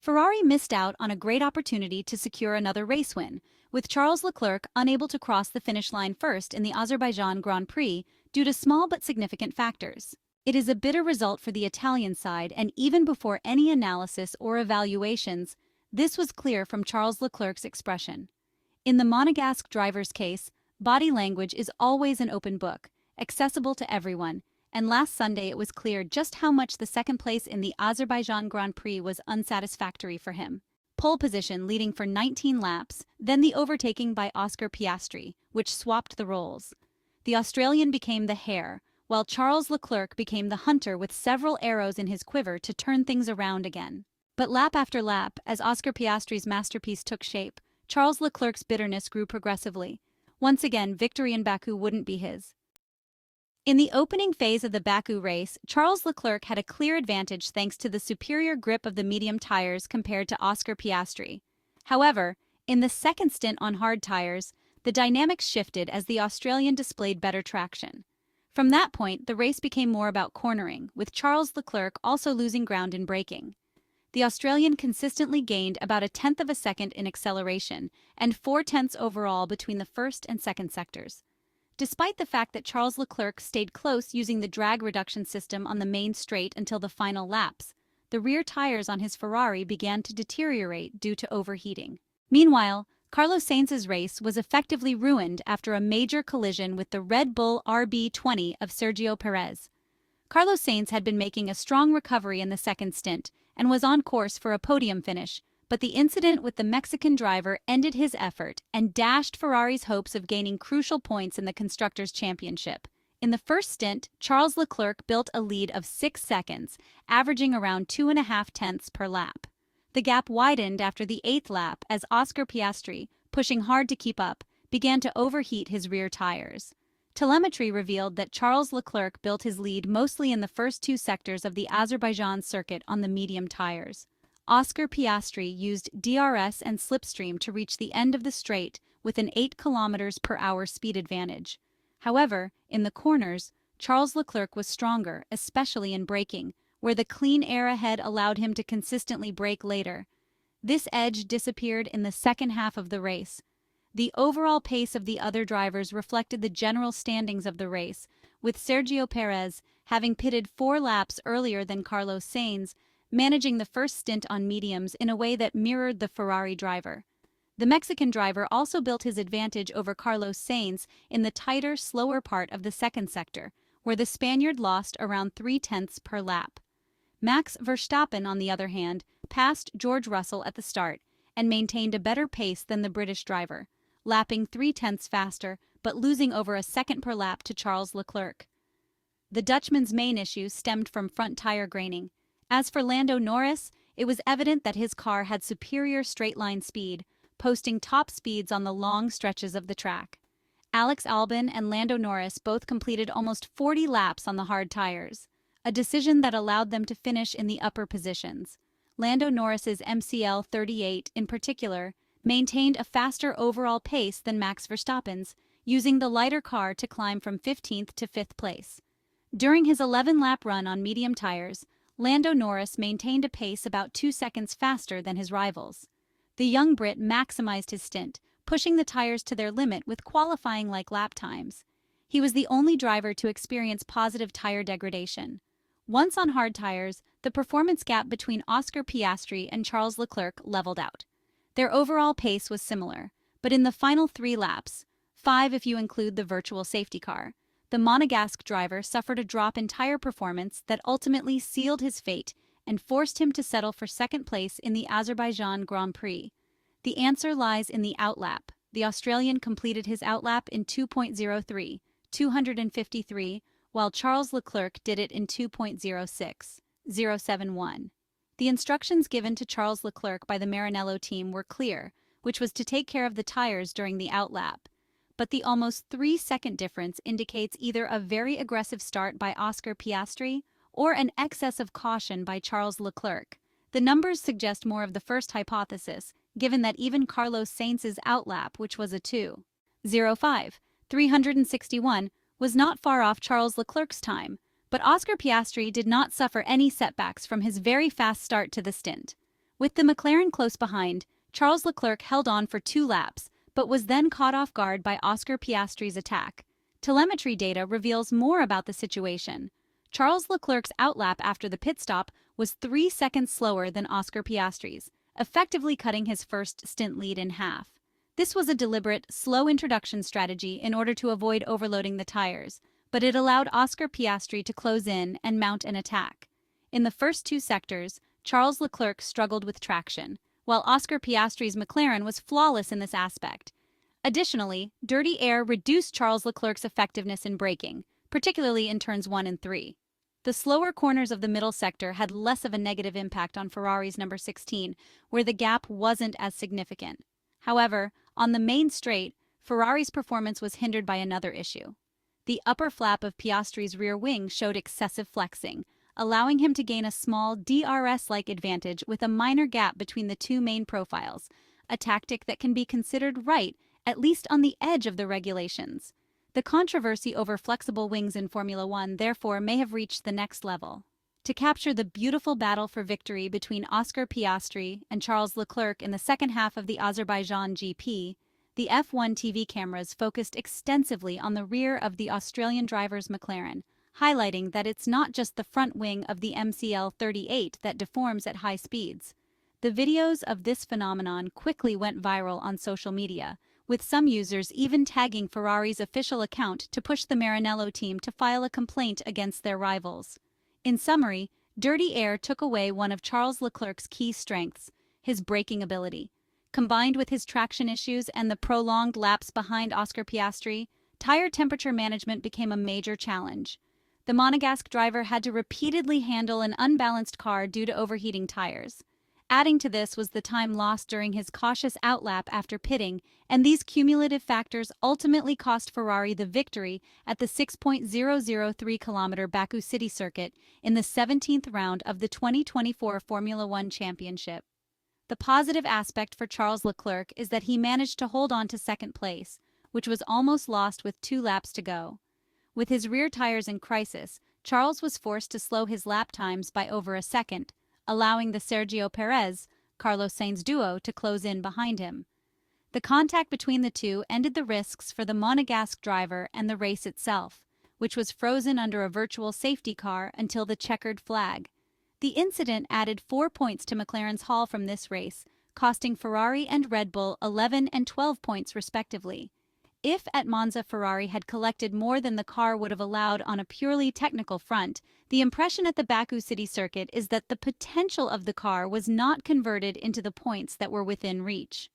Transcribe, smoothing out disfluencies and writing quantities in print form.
Ferrari missed out on a great opportunity to secure another race win, with Charles Leclerc unable to cross the finish line first in the Azerbaijan Grand Prix due to small but significant factors. It is a bitter result for the Italian side, and even before any analysis or evaluations, this was clear from Charles Leclerc's expression. In the Monegasque driver's case, body language is always an open book, accessible to everyone, and last Sunday it was clear just how much the second place in the Azerbaijan Grand Prix was unsatisfactory for him. Pole position leading for 19 laps, then the overtaking by Oscar Piastri, which swapped the roles. The Australian became the hare, while Charles Leclerc became the hunter with several arrows in his quiver to turn things around again. But lap after lap, as Oscar Piastri's masterpiece took shape, Charles Leclerc's bitterness grew progressively. Once again, victory in Baku wouldn't be his. In the opening phase of the Baku race, Charles Leclerc had a clear advantage thanks to the superior grip of the medium tires compared to Oscar Piastri. However, in the second stint on hard tires, the dynamics shifted as the Australian displayed better traction. From that point, the race became more about cornering, with Charles Leclerc also losing ground in braking. The Australian consistently gained about 1/10 of a second in acceleration and 4/10 overall between the first and second sectors. Despite the fact that Charles Leclerc stayed close using the drag reduction system on the main straight until the final laps, the rear tires on his Ferrari began to deteriorate due to overheating. Meanwhile, Carlos Sainz's race was effectively ruined after a major collision with the Red Bull RB20 of Sergio Perez. Carlos Sainz had been making a strong recovery in the second stint and was on course for a podium finish, but the incident with the Mexican driver ended his effort and dashed Ferrari's hopes of gaining crucial points in the Constructors' Championship. In the first stint, Charles Leclerc built a lead of 6 seconds, averaging around 2.5 tenths per lap. The gap widened after the 8th lap as Oscar Piastri, pushing hard to keep up, began to overheat his rear tires. Telemetry revealed that Charles Leclerc built his lead mostly in the first 2 sectors of the Azerbaijan circuit on the medium tires. Oscar Piastri used DRS and slipstream to reach the end of the straight with an 8 km/h speed advantage. However, in the corners, Charles Leclerc was stronger, especially in braking, where the clean air ahead allowed him to consistently brake later. This edge disappeared in the second half of the race. The overall pace of the other drivers reflected the general standings of the race, with Sergio Perez having pitted 4 laps earlier than Carlos Sainz, managing the first stint on mediums in a way that mirrored the Ferrari driver. The Mexican driver also built his advantage over Carlos Sainz in the tighter, slower part of the second sector, where the Spaniard lost around 3/10 per lap. Max Verstappen, on the other hand, passed George Russell at the start and maintained a better pace than the British driver, lapping 3/10 faster but losing over a second per lap to Charles Leclerc. The Dutchman's main issue stemmed from front tire graining. As for Lando Norris, it was evident that his car had superior straight-line speed, posting top speeds on the long stretches of the track. Alex Albon and Lando Norris both completed almost 40 laps on the hard tires, a decision that allowed them to finish in the upper positions. Lando Norris's MCL38, in particular, maintained a faster overall pace than Max Verstappen's, using the lighter car to climb from 15th to 5th place. During his 11-lap run on medium tires, Lando Norris maintained a pace about 2 seconds faster than his rivals. The young Brit maximized his stint, pushing the tires to their limit with qualifying-like lap times. He was the only driver to experience positive tire degradation. Once on hard tires, the performance gap between Oscar Piastri and Charles Leclerc leveled out. Their overall pace was similar, but in the final 3 laps, 5 if you include the virtual safety car, the Monegasque driver suffered a drop in tire performance that ultimately sealed his fate and forced him to settle for second place in the Azerbaijan Grand Prix. The answer lies in the outlap. The Australian completed his outlap in 2.03, 253, while Charles Leclerc did it in 2.06, 071. The instructions given to Charles Leclerc by the Maranello team were clear, which was to take care of the tires during the outlap. But the almost 3-second difference indicates either a very aggressive start by Oscar Piastri or an excess of caution by Charles Leclerc. The numbers suggest more of the first hypothesis, given that even Carlos Sainz's outlap, which was a 2:05, 361, was not far off Charles Leclerc's time, but Oscar Piastri did not suffer any setbacks from his very fast start to the stint. With the McLaren close behind, Charles Leclerc held on for 2 laps, but was then caught off guard by Oscar Piastri's attack. Telemetry data reveals more about the situation. Charles Leclerc's outlap after the pit stop was 3 seconds slower than Oscar Piastri's, effectively cutting his first stint lead in half. This was a deliberate, slow introduction strategy in order to avoid overloading the tires, but it allowed Oscar Piastri to close in and mount an attack. In the first 2 sectors, Charles Leclerc struggled with traction, while Oscar Piastri's McLaren was flawless in this aspect. Additionally, dirty air reduced Charles Leclerc's effectiveness in braking, particularly in turns 1 and 3. The slower corners of the middle sector had less of a negative impact on Ferrari's number 16, where the gap wasn't as significant. However, on the main straight, Ferrari's performance was hindered by another issue. The upper flap of Piastri's rear wing showed excessive flexing, allowing him to gain a small DRS-like advantage with a minor gap between the 2 main profiles, a tactic that can be considered right, at least on the edge of the regulations. The controversy over flexible wings in Formula One therefore may have reached the next level. To capture the beautiful battle for victory between Oscar Piastri and Charles Leclerc in the second half of the Azerbaijan GP, the F1 TV cameras focused extensively on the rear of the Australian driver's McLaren, highlighting that it's not just the front wing of the MCL-38 that deforms at high speeds. The videos of this phenomenon quickly went viral on social media, with some users even tagging Ferrari's official account to push the Maranello team to file a complaint against their rivals. In summary, dirty air took away one of Charles Leclerc's key strengths, his braking ability. Combined with his traction issues and the prolonged laps behind Oscar Piastri, tire temperature management became a major challenge. The Monegasque driver had to repeatedly handle an unbalanced car due to overheating tires. Adding to this was the time lost during his cautious outlap after pitting, and these cumulative factors ultimately cost Ferrari the victory at the 6.003-kilometer Baku City Circuit in the 17th round of the 2024 Formula One Championship. The positive aspect for Charles Leclerc is that he managed to hold on to second place, which was almost lost with 2 laps to go. With his rear tires in crisis, Charles was forced to slow his lap times by over a second, allowing the Sergio Perez-Carlos Sainz duo to close in behind him. The contact between the two ended the risks for the Monegasque driver and the race itself, which was frozen under a virtual safety car until the checkered flag. The incident added 4 points to McLaren's haul from this race, costing Ferrari and Red Bull 11 and 12 points respectively. If at Monza Ferrari had collected more than the car would have allowed on a purely technical front, the impression at the Baku City Circuit is that the potential of the car was not converted into the points that were within reach.